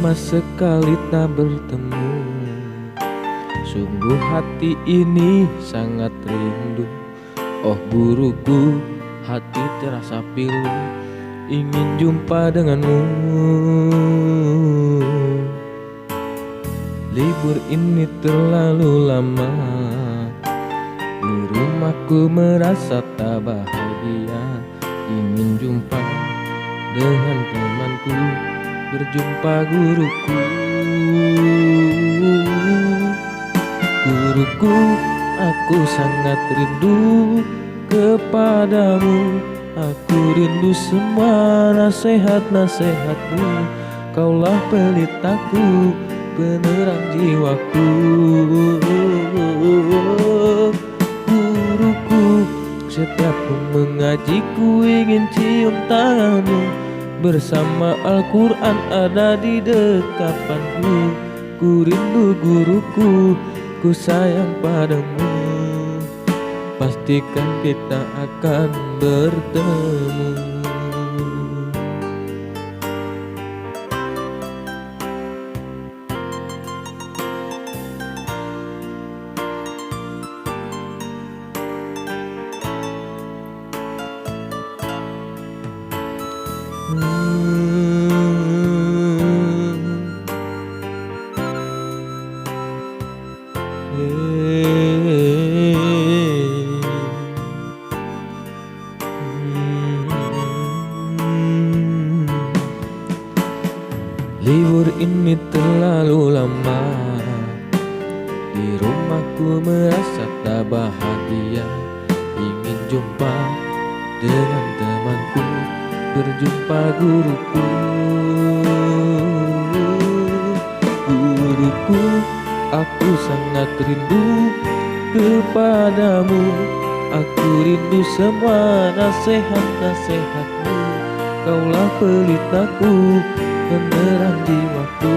lama sekali tak bertemu. Sungguh hati ini sangat rindu. Oh guruku, hati terasa pilu, ingin jumpa denganmu. Libur ini terlalu lama, di rumahku merasa tak bahagia. Ingin jumpa dengan temanku, berjumpa guruku. Guruku, aku sangat rindu kepadamu. Aku rindu semua nasihat-nasihatmu. Kaulah pelitaku, penerang jiwaku. Guruku, setiap ku mengaji ku ingin cium tanganmu. Bersama Al-Quran ada di dekapanku. Ku rindu guruku, ku sayang padamu. Pastikan kita akan bertemu. Libur ini terlalu lama, di rumahku merasa tak bahagia. Ingin jumpa dengan temanku, berjumpa guruku. Guruku, aku sangat rindu kepadamu. Aku rindu semua nasihat-nasihatmu. Kaulah pelitaku, penerang jiwaku.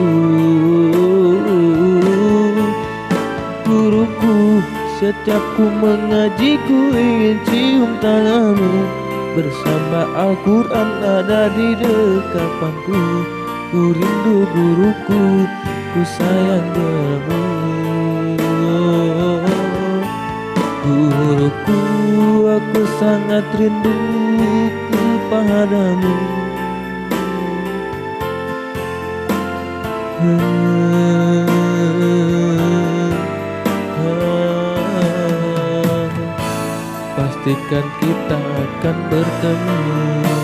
Guruku, setiap ku mengaji ku ingin cium tanganmu. Bersama Al-Quran ada di dekapanku. Ku rindu guruku, ku sayang padamu. Guruku, aku sangat rindu kepadamu. Pastikan kita akan bertemu.